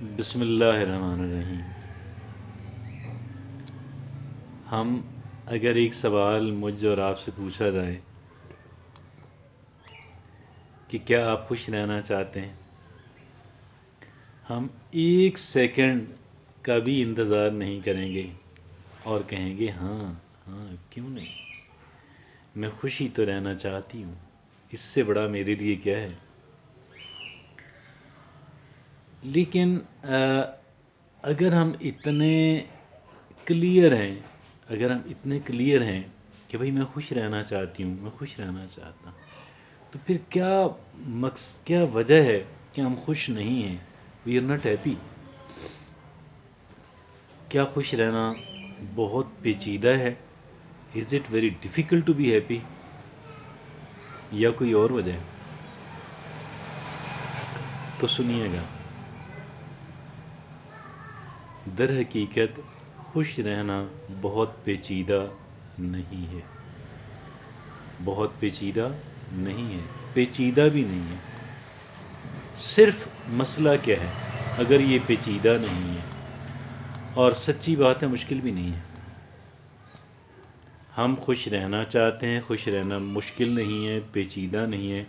بسم اللہ الرحمن الرحیم۔ ہم اگر ایک سوال مجھ اور آپ سے پوچھا جائے کہ کیا آپ خوش رہنا چاہتے ہیں، ہم ایک سیکنڈ کا بھی انتظار نہیں کریں گے اور کہیں گے ہاں ہاں کیوں نہیں، میں خوشی تو رہنا چاہتی ہوں، اس سے بڑا میرے لیے کیا ہے۔ لیکن اگر ہم اتنے کلیئر ہیں کہ بھئی میں خوش رہنا چاہتی ہوں، میں خوش رہنا چاہتا ہوں، تو پھر کیا وجہ ہے کہ ہم خوش نہیں ہیں؟ We are not happy. کیا خوش رہنا بہت پیچیدہ ہے؟ Is it very difficult to be happy, یا کوئی اور وجہ ہے؟ تو سنیے گا، در حقیقت خوش رہنا بہت پیچیدہ نہیں ہے، بہت پیچیدہ نہیں ہے، پیچیدہ بھی نہیں ہے۔ صرف مسئلہ کیا ہے؟ اگر یہ پیچیدہ نہیں ہے اور سچی بات ہے مشکل بھی نہیں ہے، ہم خوش رہنا چاہتے ہیں، خوش رہنا مشکل نہیں ہے، پیچیدہ نہیں ہے،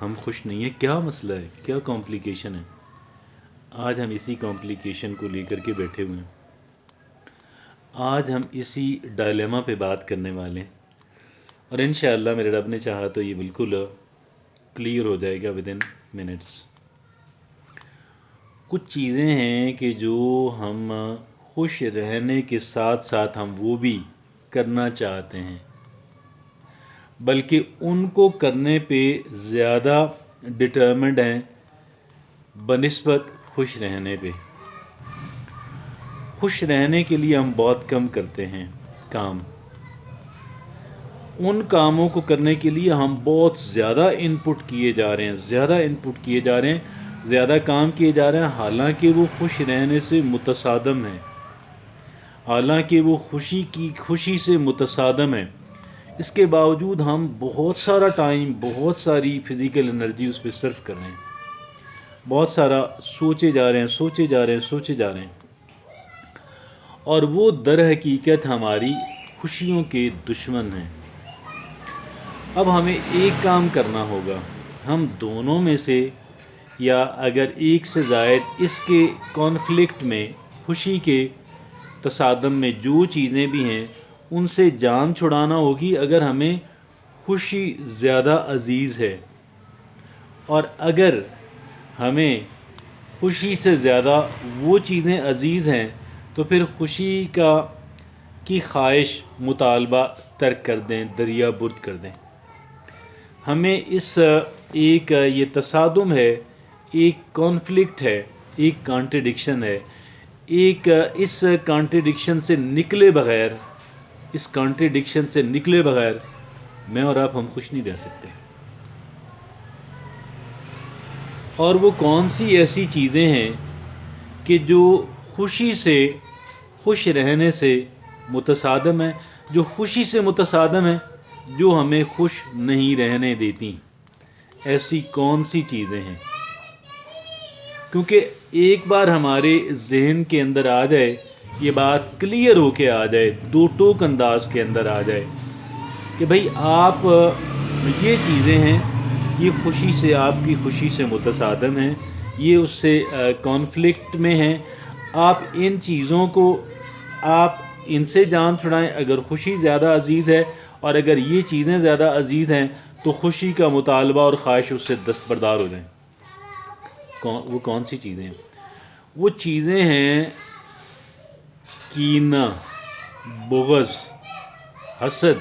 ہم خوش نہیں ہیں، کیا مسئلہ ہے، کیا کمپلیکیشن ہے؟ آج ہم اسی کمپلیکیشن کو لے کر کے بیٹھے ہوئے ہیں، آج ہم اسی ڈائلیما پہ بات کرنے والے ہیں، اور انشاءاللہ میرے رب نے چاہا تو یہ بالکل کلیئر ہو جائے گا ود ان منٹس۔ کچھ چیزیں ہیں کہ جو ہم خوش رہنے کے ساتھ ساتھ ہم وہ بھی کرنا چاہتے ہیں، بلکہ ان کو کرنے پہ زیادہ ڈٹرمنڈ ہیں بنسبت خوش رہنے پہ۔ خوش رہنے کے لیے ہم بہت کم کرتے ہیں کام، ان کاموں کو کرنے کے لیے ہم بہت زیادہ ان پٹ کیے جا رہے ہیں، زیادہ کام کیے جا رہے ہیں، حالانکہ وہ خوش رہنے سے متصادم ہے، خوشی سے متصادم ہے۔ اس کے باوجود ہم بہت سارا ٹائم، بہت ساری فزیکل انرجی اس پہ صرف کر رہے ہیں، بہت سارا سوچے جا رہے ہیں، اور وہ در حقیقت ہماری خوشیوں کے دشمن ہیں۔ اب ہمیں ایک کام کرنا ہوگا، ہم دونوں میں سے یا اگر ایک سے زائد اس کے کانفلکٹ میں، خوشی کے تصادم میں جو چیزیں بھی ہیں ان سے جان چھڑانا ہوگی۔ اگر ہمیں خوشی زیادہ عزیز ہے، اور اگر ہمیں خوشی سے زیادہ وہ چیزیں عزیز ہیں تو پھر خوشی کی خواہش، مطالبہ ترک کر دیں، دریا برد کر دیں۔ ہمیں ایک یہ تصادم ہے، ایک کانفلکٹ ہے، ایک کانٹرڈکشن ہے، اس کانٹرڈکشن سے نکلے بغیر میں اور آپ ہم خوش نہیں رہ سکتے۔ اور وہ کون سی ایسی چیزیں ہیں کہ جو خوش رہنے سے متصادم ہے، جو ہمیں خوش نہیں رہنے دیتی؟ ایسی کون سی چیزیں ہیں؟ کیونکہ ایک بار ہمارے ذہن کے اندر آ جائے، یہ بات کلیئر ہو کے آ جائے، دو ٹوک انداز کے اندر آ جائے کہ بھئی آپ یہ چیزیں ہیں، یہ آپ کی خوشی سے متصادم ہیں، یہ اس سے کانفلکٹ میں ہیں، آپ ان چیزوں کو ان سے جان چھڑائیں۔ اگر خوشی زیادہ عزیز ہے اور اگر یہ چیزیں زیادہ عزیز ہیں تو خوشی کا مطالبہ اور خواہش اس سے دستبردار ہو جائیں۔ وہ کون سی چیزیں ہیں؟ وہ چیزیں ہیں کینہ، بغض، حسد،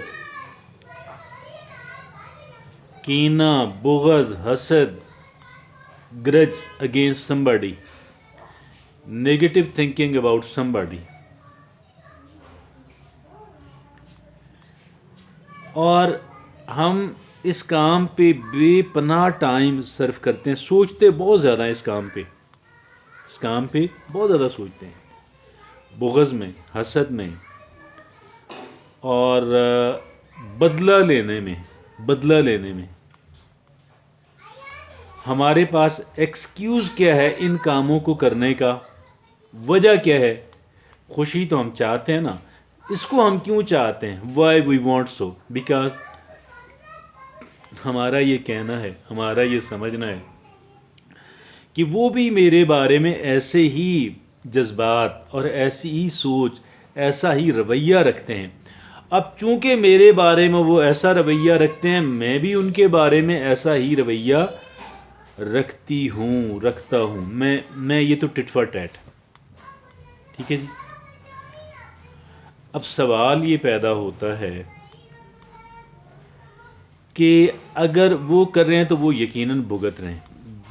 گرج against somebody، negative thinking about somebody۔ اور ہم اس کام پہ بے پناہ ٹائم صرف کرتے ہیں، سوچتے بہت زیادہ ہیں اس کام پہ بہت زیادہ سوچتے ہیں، بغض میں، حسد میں، اور بدلہ لینے میں۔ ہمارے پاس ایکسکیوز کیا ہے ان کاموں کو کرنے کا؟ وجہ کیا ہے؟ خوشی تو ہم چاہتے ہیں نا، اس کو ہم کیوں چاہتے ہیں؟ Why we want so, because ہمارا یہ کہنا ہے، ہمارا یہ سمجھنا ہے کہ وہ بھی میرے بارے میں ایسے ہی جذبات اور ایسی ہی سوچ، ایسا ہی رویہ رکھتے ہیں۔ اب چونکہ میرے بارے میں وہ ایسا رویہ رکھتے ہیں، میں بھی ان کے بارے میں ایسا ہی رویہ رکھتا ہوں۔ میں یہ تو ٹٹ فار ٹیٹ، ٹھیک ہے جی۔ اب سوال یہ پیدا ہوتا ہے کہ اگر وہ کر رہے ہیں تو وہ یقیناً بھگت رہے ہیں،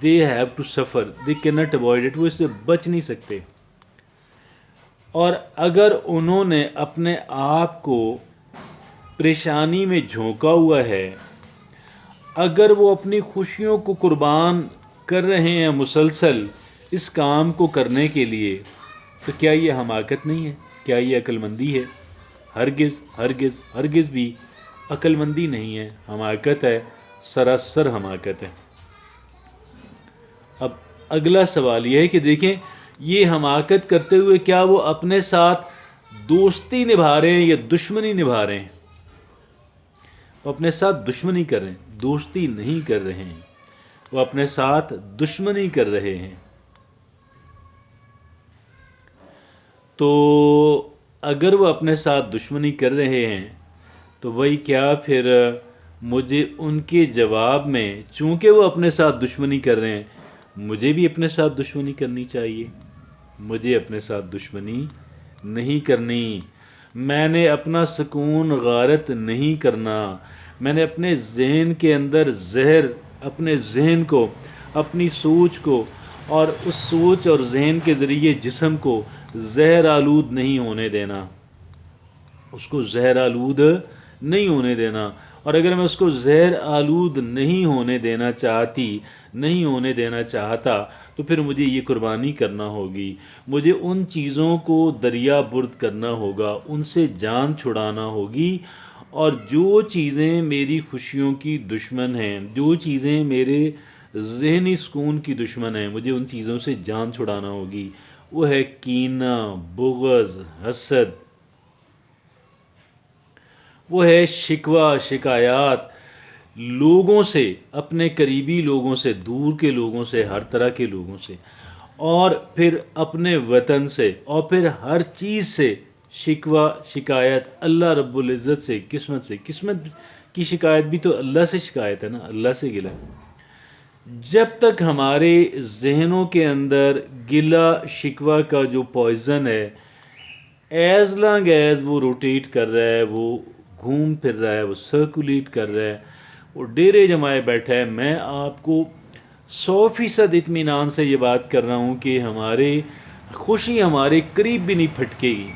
دے have to suffer, they can not avoid it, وہ اس سے بچ نہیں سکتے۔ اور اگر انہوں نے اپنے آپ کو پریشانی میں جھونکا ہوا ہے، اگر وہ اپنی خوشیوں کو قربان کر رہے ہیں مسلسل اس کام کو کرنے کے لیے، تو کیا یہ حماقت نہیں ہے؟ کیا یہ عقل مندی ہے؟ ہرگز ہرگز ہرگز بھی عقل مندی نہیں ہے، حماقت ہے، سراسر حماقت ہے۔ اب اگلا سوال یہ ہے کہ دیکھیں، یہ حماقت کرتے ہوئے کیا وہ اپنے ساتھ دوستی نبھا رہے ہیں یا دشمنی نبھا رہے ہیں؟ وہ اپنے ساتھ دشمنی کر رہے ہیں، دوستی نہیں کر رہے ہیں، وہ اپنے ساتھ دشمنی کر رہے ہیں۔ تو اگر وہ اپنے ساتھ دشمنی کر رہے ہیں تو وہی کیا پھر مجھے ان کے جواب میں، چونکہ وہ اپنے ساتھ دشمنی کر رہے ہیں، مجھے بھی اپنے ساتھ دشمنی کرنی چاہیے؟ مجھے اپنے ساتھ دشمنی نہیں کرنی، میں نے اپنا سکون غارت نہیں کرنا، میں نے اپنے ذہن کے اندر زہر، اپنے ذہن کو، اپنی سوچ کو، اور اس سوچ اور ذہن کے ذریعے جسم کو زہر آلود نہیں ہونے دینا، اس کو زہر آلود نہیں ہونے دینا۔ اور اگر میں اس کو زہر آلود نہیں ہونے دینا چاہتا تو پھر مجھے یہ قربانی کرنا ہوگی، مجھے ان چیزوں کو دریا برد کرنا ہوگا، ان سے جان چھڑانا ہوگی، اور جو چیزیں میری خوشیوں کی دشمن ہیں، جو چیزیں میرے ذہنی سکون کی دشمن ہیں، مجھے ان چیزوں سے جان چھڑانا ہوگی۔ وہ ہے کینہ، بغض، حسد، وہ ہے شکوہ، شکایات، لوگوں سے، اپنے قریبی لوگوں سے، دور کے لوگوں سے، ہر طرح کے لوگوں سے، اور پھر اپنے وطن سے، اور پھر ہر چیز سے شکوہ، شکایت، اللہ رب العزت سے، قسمت سے۔ قسمت کی شکایت بھی تو اللہ سے شکایت ہے نا، اللہ سے گلہ۔ جب تک ہمارے ذہنوں کے اندر گلہ شکوہ کا جو پوائزن ہے، ایز لانگ ایز وہ روٹیٹ کر رہا ہے، وہ گھوم پھر رہا ہے، وہ سرکولیٹ کر رہا ہے، وہ ڈیرے جمائے بیٹھا ہے، میں آپ کو 100% اطمینان سے یہ بات کر رہا ہوں کہ ہمارے خوشی ہمارے قریب بھی نہیں پھٹکے گی،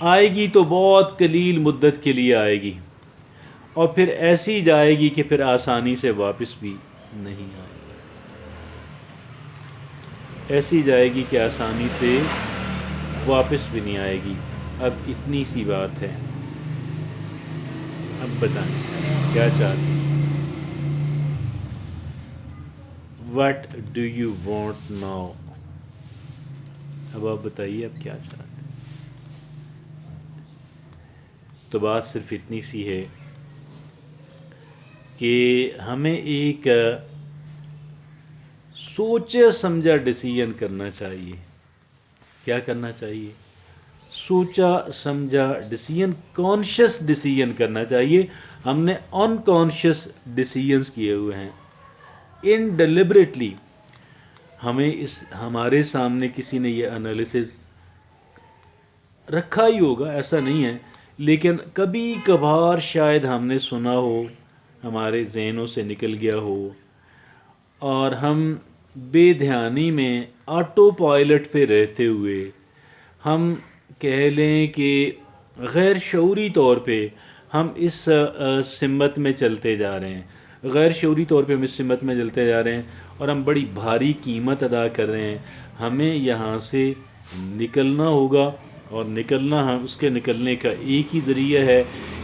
آئے گی تو بہت قلیل مدت کے لیے آئے گی، اور پھر ایسی جائے گی کہ پھر آسانی سے واپس بھی نہیں آئے گی، ایسی جائے گی کہ آسانی سے واپس بھی نہیں آئے گی۔ اب اتنی سی بات ہے، اب بتائیں کیا چاہتے ہیں؟ What do you want now؟ اب آپ بتائیے اب کیا چاہتے ہیں؟ تو بات صرف اتنی سی ہے کہ ہمیں ایک سوچا سمجھا ڈیسیژن کرنا چاہیے۔ کیا کرنا چاہیے؟ سوچا سمجھا ڈیسیژن، کانشیس ڈیسیژن کرنا چاہیے۔ ہم نے ان کانشیس ڈیسیژنس کیے ہوئے ہیں، ان ڈیلیبریٹلی ہمیں ہمارے سامنے کسی نے یہ انالیسز رکھا ہی ہوگا، ایسا نہیں ہے، لیکن کبھی کبھار شاید ہم نے سنا ہو، ہمارے ذہنوں سے نکل گیا ہو، اور ہم بے دھیانی میں آٹو پائلٹ پہ رہتے ہوئے ہم کہہ لیں کہ غیر شعوری طور پہ ہم اس سمت میں چلتے جا رہے ہیں، غیر شعوری طور پہ ہم اس سمت میں چلتے جا رہے ہیں، اور ہم بڑی بھاری قیمت ادا کر رہے ہیں۔ ہمیں یہاں سے نکلنا ہوگا، اور اس کے نکلنے کا ایک ہی ذریعہ ہے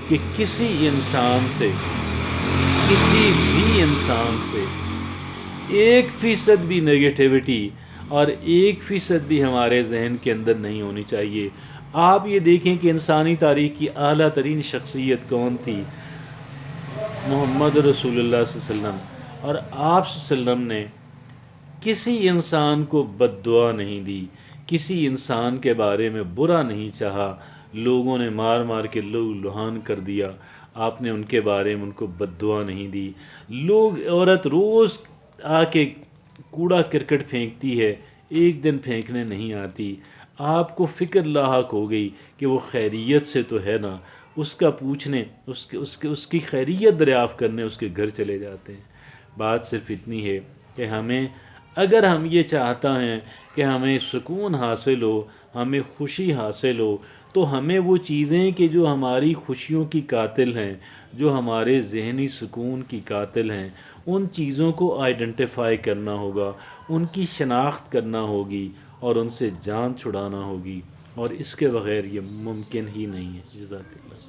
کہ کسی انسان سے، کسی بھی انسان سے 1% بھی نگیٹیوٹی اور 1% بھی ہمارے ذہن کے اندر نہیں ہونی چاہیے۔ آپ یہ دیکھیں کہ انسانی تاریخ کی اعلیٰ ترین شخصیت کون تھی؟ محمد رسول اللہ صلی اللہ علیہ وسلم۔ اور آپ صلی اللہ علیہ وسلم نے کسی انسان کو بد دعا نہیں دی، کسی انسان کے بارے میں برا نہیں چاہا۔ لوگوں نے مار مار کے لہو لہان کر دیا، آپ نے ان کے بارے میں ان کو بد دعا نہیں دی۔ لوگ عورت روز آ کے کوڑا کرکٹ پھینکتی ہے، ایک دن پھینکنے نہیں آتی، آپ کو فکر لاحق ہو گئی کہ وہ خیریت سے تو ہے نا، اس کا پوچھنے اس کی خیریت دریافت کرنے اس کے گھر چلے جاتے ہیں۔ بات صرف اتنی ہے کہ اگر ہم یہ چاہتا ہیں کہ ہمیں سکون حاصل ہو، ہمیں خوشی حاصل ہو، تو ہمیں وہ چیزیں کہ جو ہماری خوشیوں کی قاتل ہیں، جو ہمارے ذہنی سکون کی قاتل ہیں، ان چیزوں کو آئیڈینٹیفائی کرنا ہوگا، ان کی شناخت کرنا ہوگی اور ان سے جان چھڑانا ہوگی، اور اس کے بغیر یہ ممکن ہی نہیں ہے۔ جزاک اللہ۔